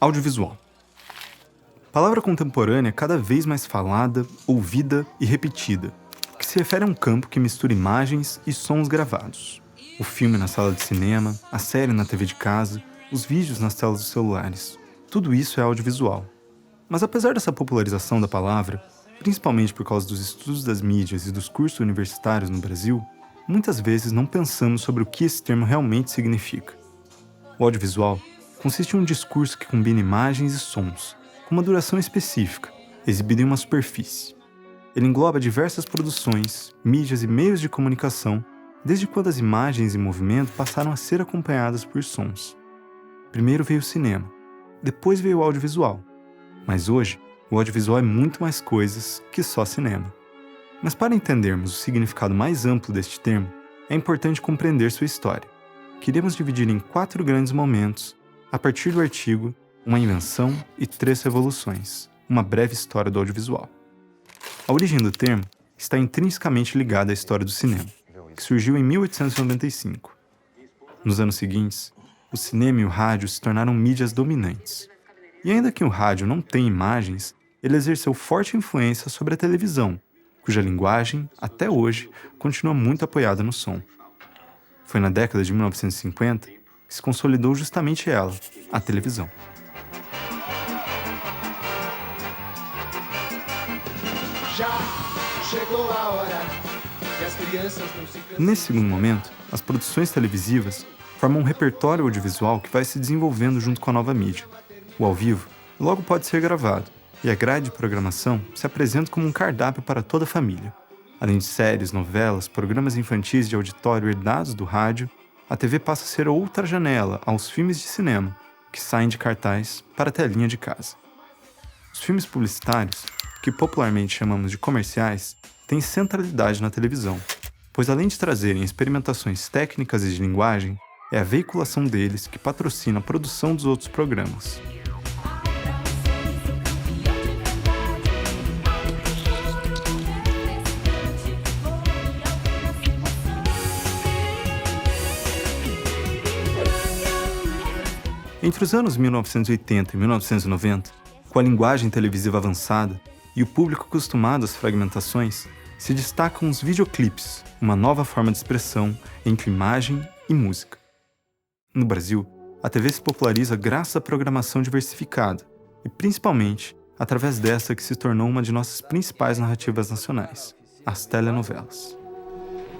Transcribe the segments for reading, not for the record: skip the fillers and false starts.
Audiovisual. Palavra contemporânea cada vez mais falada, ouvida e repetida, que se refere a um campo que mistura imagens e sons gravados. O filme na sala de cinema, a série na TV de casa, os vídeos nas telas dos celulares. Tudo isso é audiovisual. Mas apesar dessa popularização da palavra, principalmente por causa dos estudos das mídias e dos cursos universitários no Brasil, muitas vezes não pensamos sobre o que esse termo realmente significa. O audiovisual consiste em um discurso que combina imagens e sons, com uma duração específica, exibida em uma superfície. Ele engloba diversas produções, mídias e meios de comunicação, desde quando as imagens em movimento passaram a ser acompanhadas por sons. Primeiro veio o cinema, depois veio o audiovisual. Mas hoje, o audiovisual é muito mais coisas que só cinema. Mas para entendermos o significado mais amplo deste termo, é importante compreender sua história. Queremos dividir em 4 grandes momentos, a partir do artigo Uma Invenção e 3 Revoluções, uma breve história do audiovisual. A origem do termo está intrinsecamente ligada à história do cinema, que surgiu em 1895. Nos anos seguintes, o cinema e o rádio se tornaram mídias dominantes. E ainda que o rádio não tenha imagens, ele exerceu forte influência sobre a televisão, cuja linguagem, até hoje, continua muito apoiada no som. Foi na década de 1950 que se consolidou justamente ela, a televisão. Já chegou a hora que as crianças não se cansem. Nesse segundo momento, as produções televisivas formam um repertório audiovisual que vai se desenvolvendo junto com a nova mídia. O ao vivo logo pode ser gravado, e a grade de programação se apresenta como um cardápio para toda a família. Além de séries, novelas, programas infantis de auditório herdados do rádio, a TV passa a ser outra janela aos filmes de cinema, que saem de cartaz para a telinha de casa. Os filmes publicitários, que popularmente chamamos de comerciais, têm centralidade na televisão, pois além de trazerem experimentações técnicas e de linguagem, é a veiculação deles que patrocina a produção dos outros programas. Entre os anos 1980 e 1990, com a linguagem televisiva avançada e o público acostumado às fragmentações, se destacam os videoclipes, uma nova forma de expressão entre imagem e música. No Brasil, a TV se populariza graças à programação diversificada e, principalmente, através dessa que se tornou uma de nossas principais narrativas nacionais, as telenovelas.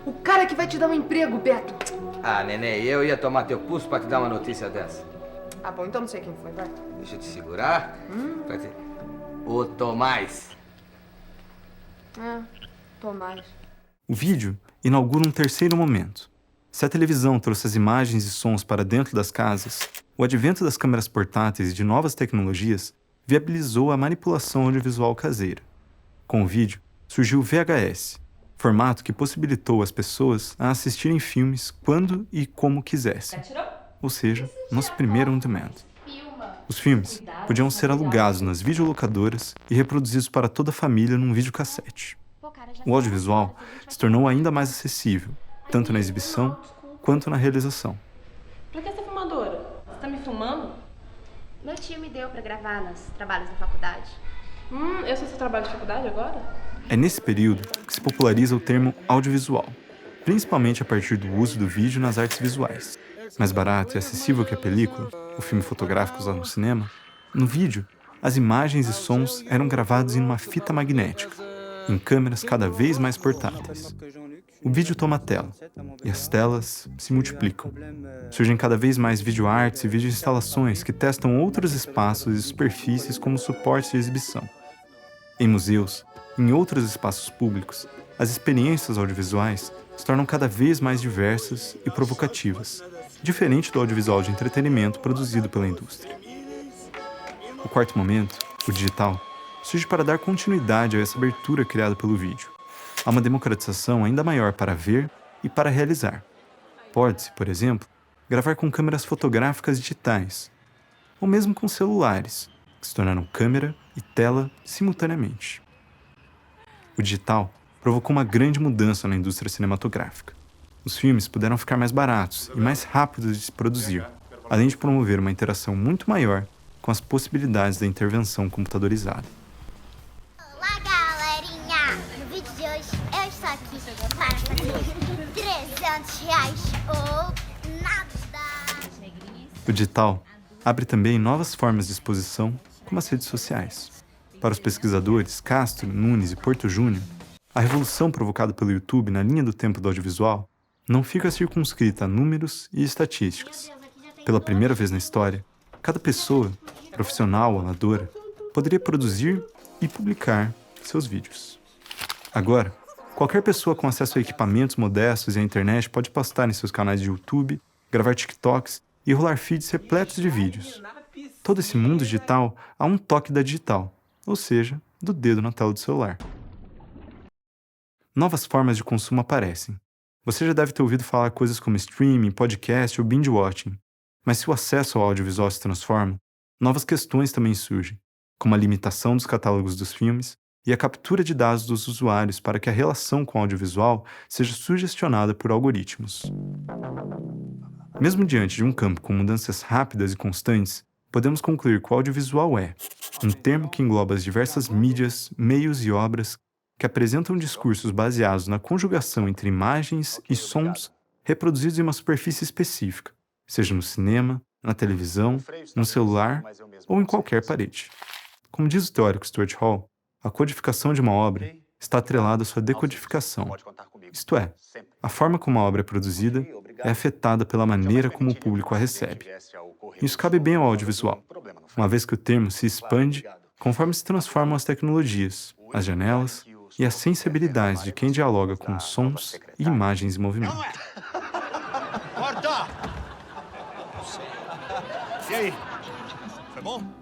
O cara que vai te dar um emprego, Beto. Ah, neném, eu ia tomar teu pulso pra te dar uma notícia dessa. Ah, bom, então não sei quem foi, vai. Deixa eu te segurar. Pra te... O Tomás. Tomás. O vídeo inaugura um terceiro momento. Se a televisão trouxe as imagens e sons para dentro das casas, o advento das câmeras portáteis e de novas tecnologias viabilizou a manipulação audiovisual caseira. Com o vídeo, surgiu o VHS, formato que possibilitou às pessoas a assistirem filmes quando e como quisessem. Ou seja, nosso primeiro on-demand. Os filmes podiam ser alugados nas videolocadoras e reproduzidos para toda a família num videocassete. O audiovisual se tornou ainda mais acessível, tanto na exibição quanto na realização. Pra que essa filmadora? Você tá me filmando? Meu tio me deu pra gravar nos trabalhos da faculdade. Eu sou seu trabalho de faculdade agora? É nesse período que se populariza o termo audiovisual, principalmente a partir do uso do vídeo nas artes visuais. Mais barato e acessível que a película, o filme fotográfico usado no cinema, no vídeo, as imagens e sons eram gravados em uma fita magnética, em câmeras cada vez mais portáteis. O vídeo toma a tela, e as telas se multiplicam. Surgem cada vez mais videoartes e videoinstalações que testam outros espaços e superfícies como suportes de exibição. Em museus e em outros espaços públicos, as experiências audiovisuais se tornam cada vez mais diversas e provocativas, diferente do audiovisual de entretenimento produzido pela indústria. O quarto momento, o digital, surge para dar continuidade a essa abertura criada pelo vídeo. Há uma democratização ainda maior para ver e para realizar. Pode-se, por exemplo, gravar com câmeras fotográficas digitais, ou mesmo com celulares, que se tornaram câmera e tela simultaneamente. O digital provocou uma grande mudança na indústria cinematográfica. Os filmes puderam ficar mais baratos e mais rápidos de se produzir, além de promover uma interação muito maior com com as possibilidades da intervenção computadorizada. Olá, galerinha! No vídeo de hoje eu estou aqui para fazer R$300 ou nada! O digital abre também novas formas de exposição, como as redes sociais. Para os pesquisadores Castro, Nunes e Porto Júnior, a revolução provocada pelo YouTube na linha do tempo do audiovisual não fica circunscrita a números e estatísticas. Pela primeira vez na história, cada pessoa, profissional ou amadora, poderia produzir e publicar seus vídeos. Agora, qualquer pessoa com acesso a equipamentos modestos e à internet pode postar em seus canais de YouTube, gravar TikToks e rolar feeds repletos de vídeos. Todo esse mundo digital a um toque da digital, ou seja, do dedo na tela do celular. Novas formas de consumo aparecem. Você já deve ter ouvido falar coisas como streaming, podcast ou binge-watching. Mas se o acesso ao audiovisual se transforma, novas questões também surgem, como a limitação dos catálogos dos filmes e a captura de dados dos usuários para que a relação com o audiovisual seja sugestionada por algoritmos. Mesmo diante de um campo com mudanças rápidas e constantes, podemos concluir que o audiovisual é um termo que engloba as diversas mídias, meios e obras que apresentam discursos baseados na conjugação entre imagens e sons reproduzidos em uma superfície específica, seja no cinema, na televisão, no celular ou em qualquer parede. Como diz o teórico Stuart Hall, a codificação de uma obra está atrelada à sua decodificação. Isto é, a forma como a obra é produzida é afetada pela maneira como o público a recebe. Isso cabe bem ao audiovisual, uma vez que o termo se expande conforme se transformam as tecnologias, as janelas e as sensibilidades de quem dialoga com sons e imagens em movimento. Corta! E aí? Foi bom?